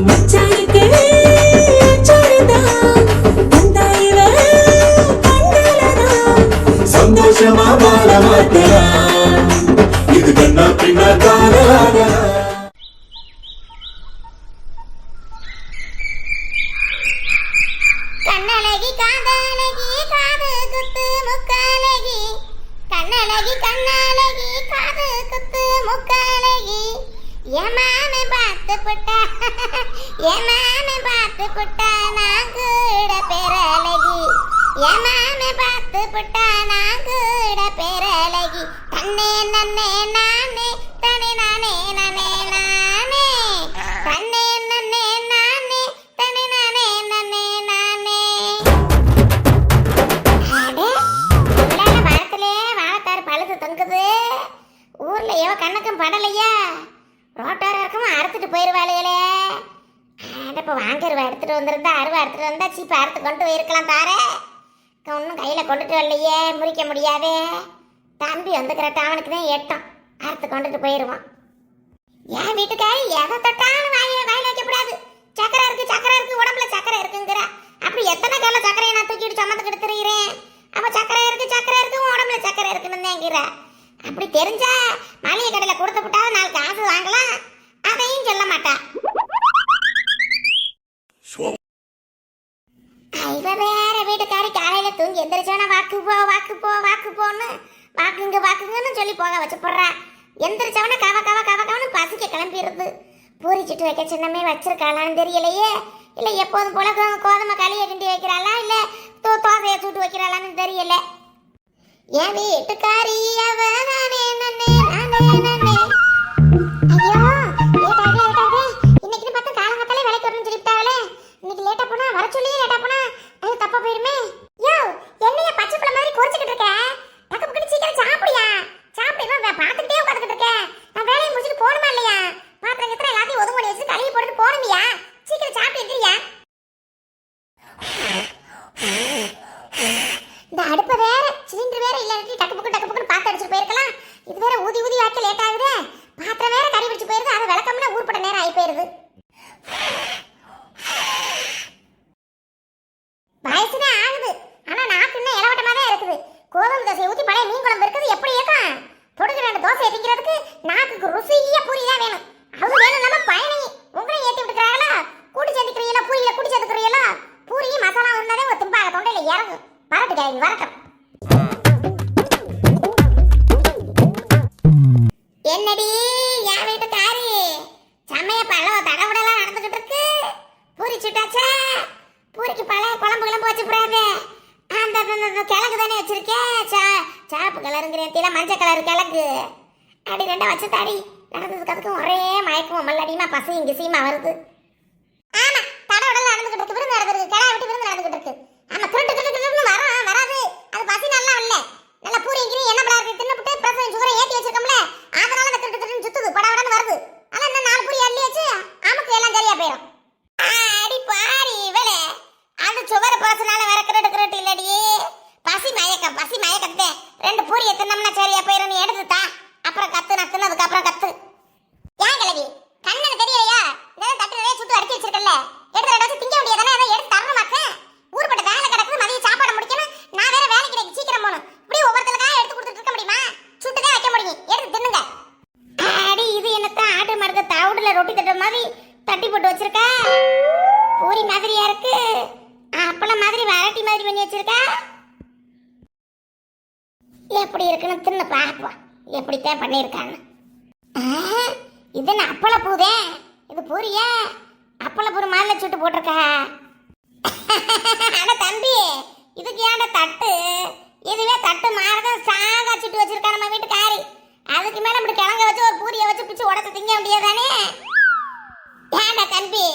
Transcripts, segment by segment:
மச்சானுக்கு அச்சாரதான் தந்தாயில கண்டலதான் சந்தோஷமா வாழ மாட்டேன் இது கண்ணா பின்னா காதலாக கண்ணழகி காதழகி காது குத்து முக்கழகி கண்ணழகி கண்ணழகி காது குத்து முக்கழகி ஏமாமே பார்த்து புட்டா ஏமாமே பார்த்து புட்டா நான் கூட பேரழகி ஏமாமே பார்த்து புட்டா நான் கூட பேரழகி தன்னே நன்னே நானே தனே நானே நானே நானே தன்னே நன்னே நானே தனே நானே நானே நானே பழுது தொங்குது ஊர்ல எவ கண்ணுக்கும் படலையா ரோட்டோர இருக்கவும் அறுத்துட்டு போயிருவாளுகளே இப்போ வாங்கிருவா எடுத்துட்டு வந்திருந்தா அருவா எடுத்துட்டு வந்தா சீப்பா அறுத்து கொண்டு போயிருக்கலாம் தாரே ஒன்றும் கையில் கொண்டுட்டு வரலையே முறிக்க முடியாதே தம்பி வந்துக்கிறட்ட அவனுக்கு தான் எட்டம் அறுத்து கொண்டுட்டு போயிடுவான் என் வீட்டுக்காரி எதை தொட்டாலும் வாயில வைக்கக்கூடாது சக்கரை இருக்கு உடம்புல சக்கரை இருக்குங்கிற அப்படி எத்தனை கால சக்கரையை நான் தூக்கிட்டு சம்மந்துக்கிட்டு திரிகிறேன் அப்ப சக்கரை இருக்கு உடம்புல சக்கரை இருக்குன்னு தாங்கிற அப்படி தெரிஞ்சா மளிகை கடையில கொடுத்து விட்டாலும் 4 காசு வாங்கலாம் அதையும் சொல்ல மாட்டா இவ வேற வீட்டுக்காரி காலையில தூங்கி எந்திரிச்சோன்னா வாக்கு போன்னு வாக்குங்கன்னு சொல்லி போக வச்சு போடுறா எந்திரிச்சவன கவன்னு பசிக்க கிளம்பிடுது பூரிச்சிட்டு வைக்க சின்னமே வச்சிருக்காளான்னு தெரியலையே இல்ல எப்போதும் போல கோதுமை களியை கிண்டி வைக்கிறாளா இல்ல தோசையை சுட்டு வைக்கிறாளான்னு தெரியல என் வீட்டுக்காரி அவ நானே நானே நானே ஐயோ லேட்டாக இன்னைக்கு பார்த்தா காலங்கத்தாலே வேலைக்கு வரணும்னு சொல்லிவிட்டாங்களே இன்னைக்கு லேட்டா போனா வர சொல்லி லேட்டா போனா அது தப்பா போயிருமே யோ என்னைய பச்சை பிள்ளை மாதிரி குறைச்சிக்கிட்டு இருக்க பக்க பக்கத்து சீக்கிரம் சாப்பிடுவா பார்த்துக்கிட்டே உட்காந்துக்கிட்டு இருக்கேன் நான் வேலையை முடிச்சுட்டு போகணுமா இல்லையா பாத்திரம் கிட்ட எல்லாத்தையும் ஒதுங்க பண்ணி வச்சு கழுவி போட்டுட்டு போகணுமியா சீக்கிரம் சாப்பிட்டு இருக்கிறியா இந்த அடுப்பு வேற சிலிண்டர் வேற இல்லாட்டி டக்கு பக்கம் பார்த்து அடிச்சுட்டு போயிருக்கலாம் இது வேற ஊதி ஆக்க லேட் ஆகுது பாத்திரம் வேற கறி பிடிச்சு போயிருது அது விளக்கம்னா ஊர்பட்ட நேரம் ஆகி போயிருது வயசுதான் ஆகுது ஆனா நாக்கு இன்னும் இளவட்டமா தான் இருக்குது கோதுமை தோசை ஊத்தி பழைய மீன் குழம்பு இருக்குது எப்படி இருக்கும் தொடுக்க 2 தோசை திங்கிறதுக்கு நாக்குக்கு ருசியா பூரி தான் வேணும் அது வேணும் நம்ம பயணி உங்களையும் ஏற்றி விட்டுக்கிறாங்களா கூட்டி சேர்த்துக்கிறீங்களா பூரியில கூட்டி சேர்த்துக்கிறீங்களா பூரியும் மசாலா இருந்தாலே ஒரு தும்பாக தொண்டையில இறங்கும் வரட்டுக்காய் வரட்டும் என்னடி என் வீட்டுக்காரி சமைய பழம் தடவுடலாம் நடந்துகிட்டு இருக்கு பூரி சுட்டாச்சா பூரிக்கு பழைய குழம்பு கிளம்பு வச்சு போடாது அந்த கிழக்கு தானே வச்சிருக்கேன் சாப்பு கலருங்கிறேன் மஞ்சள் கலர் கிழக்கு அடி 2 வச்சு தாடி நடந்ததுக்கு அதுக்கும் ஒரே மயக்கம் மல்லடியுமா பசியும் கிசியுமா வருது ஆமா தடவுடலாம் நடந்துகிட்டு இருக்கு விருந்து நடந்துருக்கு கிளா விட்டு விருந்து நடந்துகிட்டு இருக்கு ஆமா திருட்டு வராது அது பசி நல்லா இல்ல நல்ல பூரி கிரி என்ன பலா இருக்கு தின்னுட்டு பிரசன் சுகரை ஏத்தி வச்சிருக்கோம்ல அதனால அந்த திருட்டு சுத்துது படவடன்னு வருது ஆனா என்ன 4 பூரி அள்ளி வச்சு ஆமுக்கு எல்லாம் சரியா போயிடும் அடி பாரி இவளே அது சுகர் பிரசனால வேற கிரட்டு இல்லடி பசி மயக்கத்தே 2 பூரி தின்னம்னா சரியா போயிடும் எடுத்துட்டா அப்புறம் கத்து நத்துனதுக்கு அப்புறம் கத்து ஏன் கிளவி கண்ணனுக்கு தெரியலையா இதெல்லாம் தட்டு நிறைய சுட்டு அடிச்சு வச்சிருக்கல எடுத்து வச்சு திங்க வேண்டியதானே அதை எடுத்து தரணுமாக்க ஊர்பட்ட வேலை கிடக்குது மதியம் சாப்பாடு முடிக்கணும் நான் வேற வேலைக்கு கிடைக்கு சீக்கிரம் போகணும் இப்படி ஒவ்வொருத்தருக்காக எடுத்து கொடுத்துட்டு இருக்க முடியுமா சுட்டுதான் வைக்க முடியும் எடுத்து தின்னுங்க அடி இது என்னத்தான் ஆட்டு மரத்தை தவுடுல ரொட்டி தட்டுற மாதிரி தட்டி போட்டு வச்சிருக்கா பூரி மாதிரியா இருக்கு அப்பளம் மாதிரி வரட்டி மாதிரி பண்ணி வச்சிருக்கா எப்படி இருக்குன்னு தின்னு பார்ப்போம் எப்படித்தான் பண்ணியிருக்காங்க இது அப்பள பூதே இது பூரியா அப்பள பூரி மாதிரி சுட்டு போட்டிருக்கா அட தம்பி இதுக்கு ஏன்டா தட்டு இதுவே தட்டு மாரகம் சாகா சுட்டு வச்சிருக்கா நம்ம வீட்டுக்காரி அதுக்கு மேல இப்படி கிழங்க வச்சு ஒரு பூரியை வச்சு பிச்சு உடச்சு திங்க வேண்டியதானே ஏன்டா தம்பி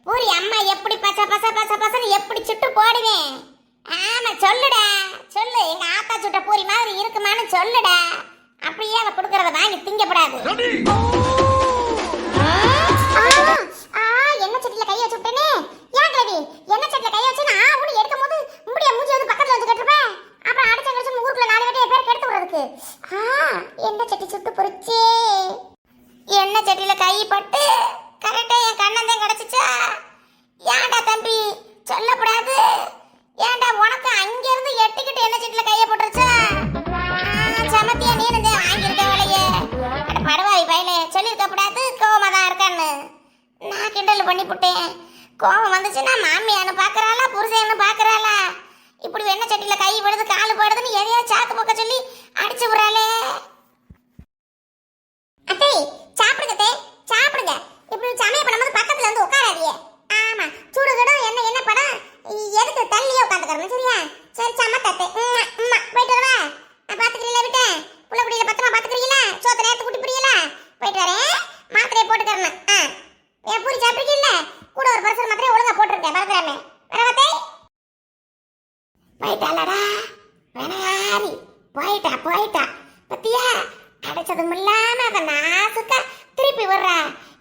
பூரி அம்மா எப்படி பசன்னு எப்படி சுட்டு போடுவேன் ஆமா சொல்லுடா சொல்லு எங்க ஆத்தா சுட்ட பூரி மாதிரி இருக்குமான்னு சொல்லுடா அப்படியே அவ கொடுக்கறத வாங்கி திங்கப்படாது என்ன சட்டில கைய வச்சு விட்டேனே ஏன் கவி என்ன சட்டில கைய வச்சு நான் ஊடி எடுக்கும் போது முடிய மூஞ்சி வந்து பக்கத்துல வந்து கட்டுறேன் அப்புறம் அடுத்த நிமிஷம் ஊருக்குள்ள 4 பேர் கெடுத்து விடுறதுக்கு என்ன சட்டி சுட்டு பொரிச்சே என்ன சட்டில கை பட்டு கரெக்டா என் கண்ணன் தான் கிடைச்சிச்சா கிண்டல் பண்ணி போட்டேன். கோவம் வந்துச்சுன்னா மாமியான்னு பாக்குறாளா புருஷன்னு பாக்குறாளா, இப்படி வெண்ணெய் சட்டியில கை படுது காலு படுதுன்னு எதையா சாக்கு போக்க சொல்லி அடிச்சு விடுறாளே. அத்தை சாப்பிடுங்க அத்தை, சாப்பிடுங்க. இப்படி சமையல் பண்ணும்போது பக்கத்துல வந்து உட்காராதியே. ஆமா சுடுகடும் என்ன படம் எதுக்கு தள்ளியே உட்காந்துக்கிறேன். சரியா சரி சமத்தத்தை போயிட்டு வரவா. நான் பாத்துக்கிறீங்களா விட்டேன் புள்ள குடியில பத்திரமா பாத்துக்கிறீங்களா, சோத்த நேரத்து கூட்டி புரியல போயிட்டு வரேன். மாத்திரையை போட்டுக்கிறேன். என் பூரி சாப்பிடுறீங்கல்ல, கூட ஒரு பரிசல் மாத்திரையை ஒழுங்கா போட்டிருக்கேன் மறந்துடாமே. வரவத்தை போயிட்டாளடா வேணாரி போயிட்டா பத்தியா அடைச்சதும் இல்லாம அதை நாசுக்கா திருப்பி விடுற.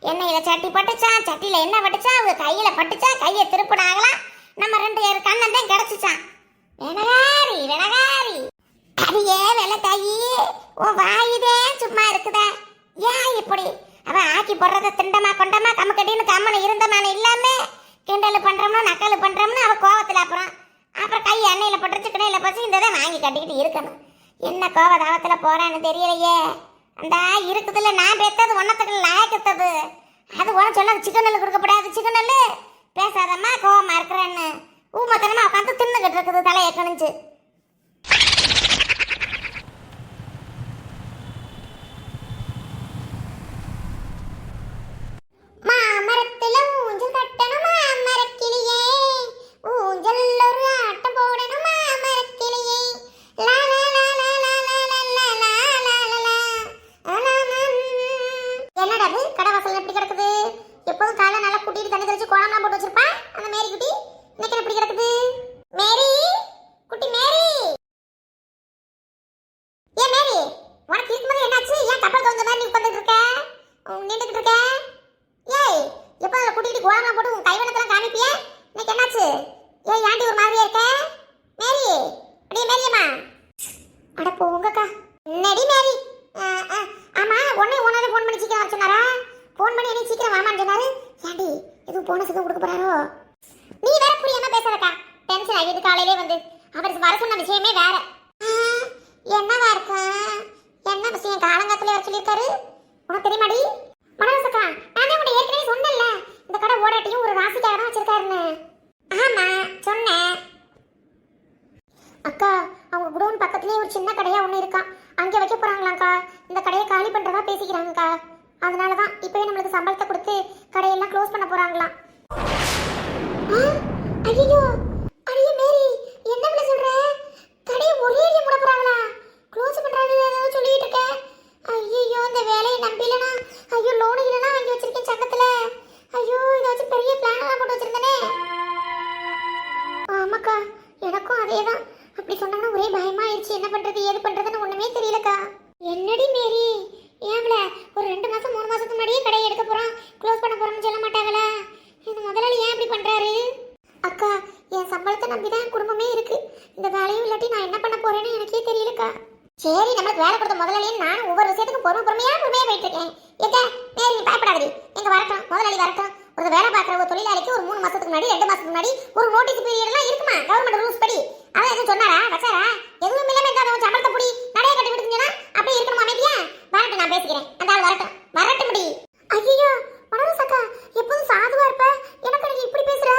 எண்ணெயில சட்டி பட்டுச்சான், சட்டியில எண்ணெய் பட்டுச்சா, அவங்க கையில பட்டுச்சா, கையை திருப்பினாங்களாம். நம்ம 2 பேர் கண்ணன் கிடைச்சிச்சான். வெனகாரி அடியே வெள்ள தாயி உன் வாயுதே சும்மா இருக்குதா. ஏன் இப்படி அவ ஆக்கி போடுறத திண்டமா கொண்டமா கம்மக்கட்டின்னு கம்மனை இருந்தமான இல்லாம கிண்டல் பண்றோம்னா நக்கல் பண்றோம்னு அவ கோவத்துல அப்புறம் கை எண்ணெயில பட்டுச்சு கிணையில பச்சு இந்ததை வாங்கி கட்டிக்கிட்டு இருக்கணும். என்ன கோவதாவத்துல போறான்னு தெரியலையே. அந்த இருக்குதுல்ல நான் பெத்தது ஒன்னத்துக்கு லாயக்கத்தது, அது உனக்கு சொல்ல சிக்கனல் கொடுக்கப்படாது. சிக்கனல் பேசாதம்மா கோவமா இருக்கிறேன்னு ஊமத்தனமா உட்காந்து தின்னுகிட்டு இருக்குது தலையை கணிஞ்சு. மாமரத்துல ஊஞ்சல் கட்டணுமா மரக்கிளியே, ஊஞ்சல் ஒரு ஆட்டம் போடணுமா மரக்கிளியே. என்னடா அது கடை வாசல் எப்படி கிடக்குது? எப்போதும் காலை நல்லா குட்டிட்டு தண்ணி தெளிச்சு கோலம்லாம் போட்டு வச்சிருப்பா அந்த மேரி குட்டி. இன்னைக்கு எப்படி கிடக்குது? மேரி குட்டி மேரி, ஏன் மேரி உனக்கு இருக்கும்போது என்னாச்சு? ஏன் கப்பல் தோந்த மாதிரி நீ உட்காந்துட்டு இருக்க நின்றுட்டு இருக்க? ஏய் எப்போ குட்டிட்டு கோலம்லாம் போட்டு உன் கைவனத்தெல்லாம் காமிப்பியே, இன்னைக்கு என்னாச்சு? ஏய் ஆண்டி ஒரு மாதிரியா இருக்க? மேரி அடியே மேரியம்மா அட போங்கக்கா. என்னடி மேரி? ஆமா உடனே உன்னால ஃபோன் பண்ணி சீக்கிரம் வர சொன்னாரா? ஃபோன் பண்ணி என்ன சீக்கிரம் வாமான்னு சொன்னாரு. ஏண்டி எதுவும் போனஸுக்கு கொடுக்க போறாரோ? நீ வேற புரியாம பேசாதக்கா, டென்ஷன் ஆகிடுது. காலையிலே வந்து அவர் வர சொன்ன விஷயமே வேற. என்னவா இருக்கு? என்ன விஷயம் காலங்காத்துல வர சொல்லியிருக்காரு உனக்கு தெரியுமாடி? மனோசக்கா நானே உன்னை ஏற்கனவே சொன்னேன்ல இந்த கடை ஓடாட்டியும் ஒரு ராசிக்காக தான் வச்சிருக்காருன்னு. ஆமா சொன்னேன் அக்கா. அவங்க குடோன் பக்கத்துலேயே ஒரு சின்ன கடையா ஒன்று இருக்கான், அங்கே வைக்க போறாங்களாக்கா. இந்த கடையை காலி பண்றதா பேசிக்கிறாங்கக்கா. அதனாலதான் இப்பவே நம்மளுக்கு சம்பளத்தை கொடுத்து கடையெல்லாம் க்ளோஸ் பண்ண போறாங்களாம். ஐயோ அடியே மேரி என்ன பண்ண சொல்ற? கடையை ஒரே அடியா மூட போறாங்களா? க்ளோஸ் பண்றாங்க சொல்லிட்டு இருக்க. ஐயோ இந்த வேலையை நம்பிலனா, ஐயோ லோன் இல்லனா வாங்கி வச்சிருக்கேன் சங்கத்துல. ஐயோ இத வச்சு பெரிய பிளான் எல்லாம் போட்டு வச்சிருந்தனே. ஆமாக்கா எனக்கும் அதேதான். அப்படி சொன்னா ஒரே பயமா ஆயிடுச்சு. என்ன பண்றது ஏது பண்றதுன்னு ஒண்ணுமே தெரியலக்கா. என்னடி மேரி ஏன்ல ஒரு 2 மாசம் 3 மாசத்துக்கு முன்னாடியே கடையை எடுக்க போறோம் க்ளோஸ் பண்ண போறோம்னு சொல்ல மாட்டாங்களா? இந்த முதலாளி ஏன் இப்படி பண்றாரு? அக்கா என் சம்பளத்தை நம்பிதான் குடும்பமே இருக்கு. இந்த வேலையும் இல்லாட்டி நான் என்ன பண்ண போறேன்னு எனக்கே தெரியலக்கா. சரி நம்மளுக்கு வேலை கொடுத்த முதலாளின்னு நானும் ஒவ்வொரு விஷயத்துக்கும் பொறுமையா போயிட்டு இருக்கேன். ஏக்கா நேரி நீ பயப்படாதீ, எங்க வரட்டும் முதலாளி வரட்டும். ஒரு வேலை பார்க்குற ஒரு தொழிலாளிக்கு ஒரு 3 மாசத்துக்கு முன்னாடி 2 மாசத்துக்கு முன்னாடி ஒரு நோட்டீஸ் பீரியட் எல்லாம் இருக்குமா கவர்மெண்ட் ரூல்ஸ் படி? அவன் எதுவும் சொன்னாரா வச்சாரா? எதுவும் இல்லாம இந்த சம்பளத்தை புடி நடைய கட்டி விடுச்சுன்னா அப்படியே இருக்கணும் அமைதியா? வரட்டும் நான் பேசிக்கிறேன். அந்த ஆள் வரட்டும் முடி. ஐயோ மனோஸ் அக்கா எப்போதும் சாதுவா இருப்ப, எனக்கு நீ இப்படி பேசுற?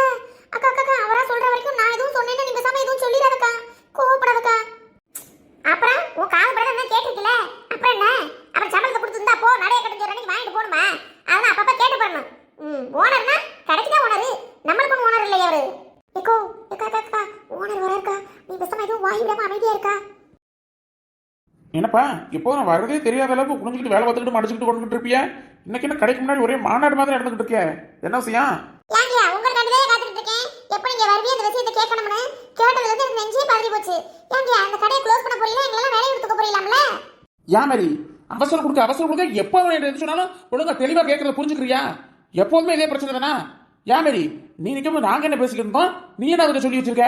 அக்கா அக்கா அவரா சொல்ற வரைக்கும் நான் எதுவும் சொன்னேன்னு நீ பேசாம எதுவும் சொல்லிடாதக்கா, கோவப்படாதக்கா. அப்புறம் உன் காது படம் என்ன கேட்டிருக்கல, அப்புறம் என்ன? அப்புறம் சம்பளத்தை கொடுத்துருந்தா போ நடைய கட்டி சொல்ற வாங்கிட்டு போகணுமா? அதெல்லாம் அப்பப்ப கேட்டு போடணும். ஓனர்னா கடைக்குதான் ஓனரு, நம்மளுக்கு ஒன்றும் ஓனர் இல்லையா அவரு? ஏக்கோ ஏக்கா ஓனர் வராருக்கா, நீ பேசாம எதுவும் வாங்கி விடாம அமைதியா இருக்கா? என்னப்பா இப்போ நான் வரதே தெரியாத அளவுக்கு குடிஞ்சிக்கிட்டு வேலை பார்த்துக்கிட்டு மடிச்சுக்கிட்டு கொண்டுகிட்டு இருப்பியா? இன்னைக்கு என்ன கடைக்கு முன்னாடி ஒரே மாநாடு மாதிரி நடந்துகிட்டு இருக்கியா? என்ன விஷயம்? ஏங்கயா உங்களுக்காண்டியே காத்துட்டு இருக்கேன். எப்ப நீங்க வருவீங்க அந்த விஷயத்தை கேட்கணும்னு கேட்டதுல இருந்து எனக்கு நெஞ்சே பதறி போச்சு. ஏங்கயா அந்த கடையை க்ளோஸ் பண்ண போறீங்களா? எங்களெல்லாம் வேலையை எடுத்துக்க போறீங்களாம்ல? ஏன் மாதிரி அவசரம் கொடுக்க எப்போ எது சொன்னாலும் ஒழுங்கா தெளிவா கேட்கறத புரிஞ்சுக்கிறியா? எப்போதுமே இதே பிரச்சனை தானா? ஏன் மாதிரி நீ நிற்கும் நாங்க என்ன பேசிக்கிட்டு இருந்தோம், நீ என்ன அதுக்கு சொல்லி வச்சிருக்க?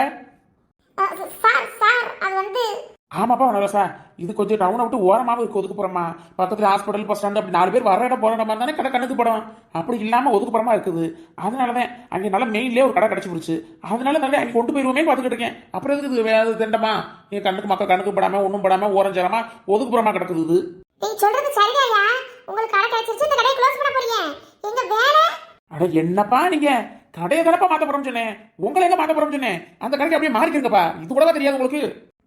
சார் அது வந்து ஆமாப்பா நரசா, இது கொஞ்சம் டவுனை விட்டு ஓரமாக இருக்கு, ஒதுக்குப்புறமா பக்கத்தில் ஹாஸ்பிட்டல் பஸ் ஸ்டாண்டு அப்படி 4 பேர் வர இடம் போகிற இடம் தானே கடை கணக்கு படம். அப்படி இல்லாமல் ஒதுக்குப்புறமா இருக்குது. அதனால தான் அங்கே நல்லா மெயின்லேயே ஒரு கடை கிடச்சி போச்சு. அதனால நல்லா அங்கே கொண்டு போயிருவோமே பார்த்துக்கிட்டு இருக்கேன். அப்புறம் எதுக்கு வேறு திண்டமா என் கண்ணுக்கு மக்கள் கணக்கு படாமல் ஒன்றும் படாமல் ஓரஞ்சரமா ஒதுக்குப்புறமா கிடக்குது. இது நீ சொல்றது சரியா? உங்களுக்கு கடை கிடைச்சிருச்சு, இந்த கடையை க்ளோஸ் பண்ண போறீங்க. எங்க வேலை அட என்னப்பா நீங்க கடையை தானப்பா மாத்த போறோம்னு சொன்னேன், உங்களை எங்க மாத்த போறோம்னு சொன்னேன். அந்த கடைக்கு அப்படியே மாறிக்கிறங்கப்பா, இது கூடவா தெரியாது உங்களுக்கு?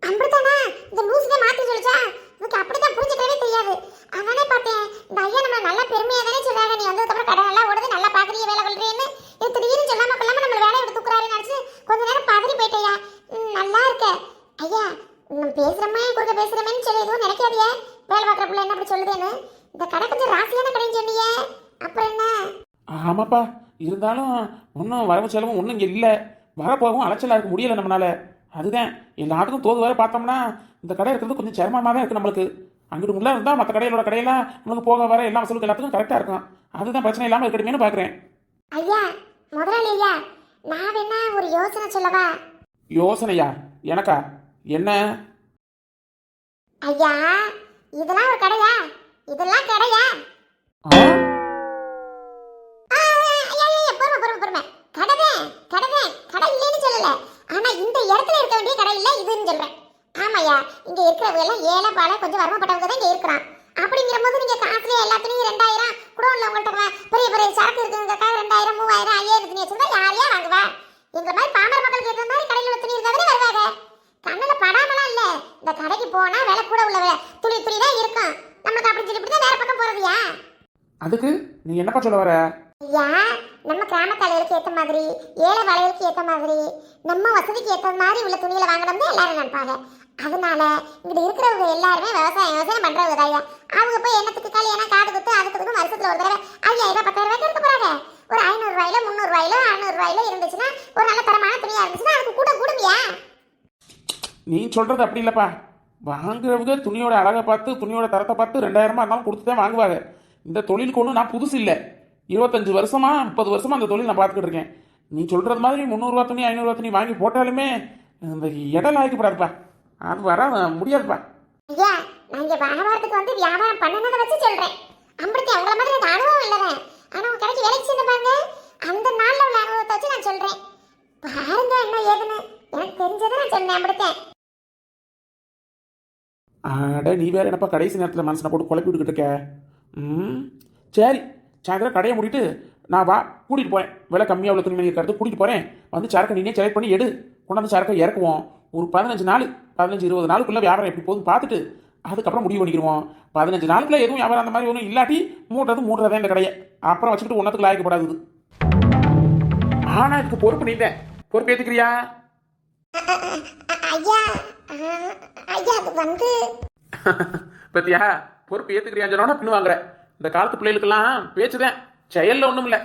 அப்படித்தானே இந்த லூசுனே மாத்தி சொல்லிச்சா, எனக்கு அப்படிதான் புரிஞ்சுக்கவே தெரியாது. அதானே பார்த்தேன், இந்த ஐயா நம்ம நல்லா பெருமையா தானே சொல்றாங்க, நீ வந்ததுக்கு அப்புறம் கடை நல்லா ஓடுது, நல்லா பாக்குறீங்க, வேலை கொள்றீன்னு. இது திடீர்னு சொல்லாம கொள்ளாம நம்ம வேலையை விட்டு தூக்குறாருன்னு நினைச்சு கொஞ்ச நேரம் பதறி போயிட்டேயா. நல்லா இருக்க ஐயா, நம்ம பேசுறமே குறுக்க பேசுறமேன்னு சொல்லி எதுவும் நினைக்காதியே. வேலை பார்க்குற பிள்ளை என்ன அப்படி சொல்லுதேன்னு. இந்த கடை கொஞ்சம் ராசியான கடைன்னு சொன்னியே, அப்புறம் என்ன? ஆமாப்பா, இருந்தாலும் ஒன்றும் வரவு செலவும் ஒன்றும் இங்கே இல்லை. வரப்போகவும் அலைச்சலாக இருக்க முடியல நம்மளால. அதுதான் எல்லாத்துக்கும் தோது வர பார்த்தோம்னா இந்த கடை இருக்கிறது கொஞ்சம் சிரமமாக தான் இருக்குது நம்மளுக்கு. அங்கிட்டு உள்ளே இருந்தால் மற்ற கடையிலோட கடையெல்லாம் நம்மளுக்கு போக வர எல்லா வசூலுக்கு எல்லாத்துக்கும் கரெக்டாக இருக்கும். அதுதான் பிரச்சனை இல்லாமல் இருக்கணுமேனு பார்க்குறேன். ஐயா முதலாளி ஐயா, நான் வேணா ஒரு யோசனை சொல்லவா? யோசனையா? எனக்கா? என்ன? ஐயா இதெல்லாம் ஒரு கடையா? இதெல்லாம் கடையா? ஆ? பொறுமை கடை இல்லைன்னு சொல்லல, ஆனா இந்த இடத்துல இருக்க வேண்டிய கடை இல்ல இதுன்னு சொல்றேன். ஆமாயா, இங்க இருக்கிறவங்க எல்லாம் ஏழை பாலை கொஞ்சம் வரம்பப்பட்டவங்க தான் இங்க இருக்கிறான். அப்படிங்கிற போது நீங்க காசுல எல்லாத்துலயும் 2000 கூட உள்ள உங்கள்கிட்ட பெரிய பெரிய சரக்கு இருக்குங்கிறக்காக 2000 3000 5000 துணி வச்சிருந்தா யாரையா வாங்குவா? எங்க மாதிரி பாமர மக்களுக்கு ஏற்ற மாதிரி கடையில் உள்ள துணி இருக்காதே வருவாங்க. கண்ணுல படாமலாம் இல்ல, இந்த கடைக்கு போனா விலை கூட உள்ள துணி தான் இருக்கும். நமக்கு அப்படி சொல்லி இப்படிதான் வேற பக்கம் போறதுயா? அதுக்கு நீ என்னப்பா சொல்ல வர? ஐயா நம்ம கிராம தலைவருக்கு ஏற்ற மாதிரி, ஏழை வளையலுக்கு ஏற்ற மாதிரி, நம்ம வசதிக்கு ஏற்ற மாதிரி உள்ள துணியில வாங்கணும்னு எல்லாரும் நினைப்பாங்க. அதனால இங்க இருக்கிறவங்க எல்லாருமே விவசாயம் பண்றவங்க தான். அவங்க போய் என்னத்துக்கு கல்யாணம் காது குத்து அதுக்கு வருஷத்துல ஒரு தடவை 5000 10,000 எடுக்க போறாங்க. ஒரு 500 ரூபாயில 300 ரூபாயில 600 ரூபாயில இருந்துச்சுன்னா ஒரு நல்ல தரமான துணியா இருந்துச்சுன்னா அதுக்கு கூட கூடுமியா? நீ சொல்றது அப்படி இல்லப்பா. வாங்குறவங்க துணியோட அழகை பார்த்து துணியோட தரத்தை பார்த்து 2000 இருந்தாலும் கொடுத்து தான் வாங்குவாங்க. இந்த தொழிலுக்கு ஒன்றும் நான் புதுசு இல்லை. 25 வருஷமா 30 வருஷமா அந்த தொழில் நான் பார்த்துக்கிட்டு இருக்கேன். நீ சொல்றது மாதிரி 300 ரூபா துணி 500 ரூபா துணி வாங்கி போட்டாலுமே இந்த இடம் ஆகிக்கப்படாதுப்பா. அது வர முடியாதுப்பா. ஐயா நான் இங்க வியாபாரத்துக்கு வந்து வியாபாரம் பண்ணனதை வச்சு சொல்றேன். அம்படுத்தி அவங்கள மாதிரி எனக்கு அனுபவம் இல்லவன், ஆனா உங்க கடைக்கு வேலைக்கு சேர்ந்து பாருங்க, அந்த நாள்ல உள்ள அனுபவத்தை வச்சு நான் சொல்றேன். பாருங்க என்ன ஏதுன்னு, எனக்கு தெரிஞ்சதை நான் சொன்னேன். அம்படுத்தேன். ஆட நீ வேற என்னப்பா கடைசி நேரத்தில் மனசனை போட்டு குழப்பி விட்டுக்கிட்டு இருக்க. சரி, சாயந்தரம் கடையை மூடிட்டு நான் வா கூட்டிகிட்டு போகிறேன். விலை கம்மியாக உள்ள துணிமணி இருக்கிறது கூட்டிகிட்டு போகிறேன். வந்து சரக்கை நீனே செலக்ட் பண்ணி எடு, கொண்டாந்து சரக்கை இறக்குவோம். ஒரு 15 நாள் 15-20 நாளுக்குள்ளே வியாபாரம் எப்படி போகுதுன்னு பார்த்துட்டு அதுக்கப்புறம் முடிவு பண்ணிக்கிடுவோம். 15 நாளுக்குள்ளே எதுவும் வியாபாரம் அந்த மாதிரி ஒன்றும் இல்லாட்டி மூடுறதே இந்த கடையை. அப்புறம் வச்சுக்கிட்டு ஒன்றத்துக்கு லாய்க்கப்படாது. ஆனால் இதுக்கு பொறுப்பு நீந்தேன். பொறுப்பு ஏற்றுக்கிறியா? ஐயா ஐயா அது வந்து பத்தியா, பொறுப்பு ஏற்றுக்கிறியான்னு சொன்னா பின்னு வாங்குற. இந்த காலத்து பிள்ளைகளுக்கெல்லாம் பேச்சுதான், செயல்ல ஒன்றும் இல்லை.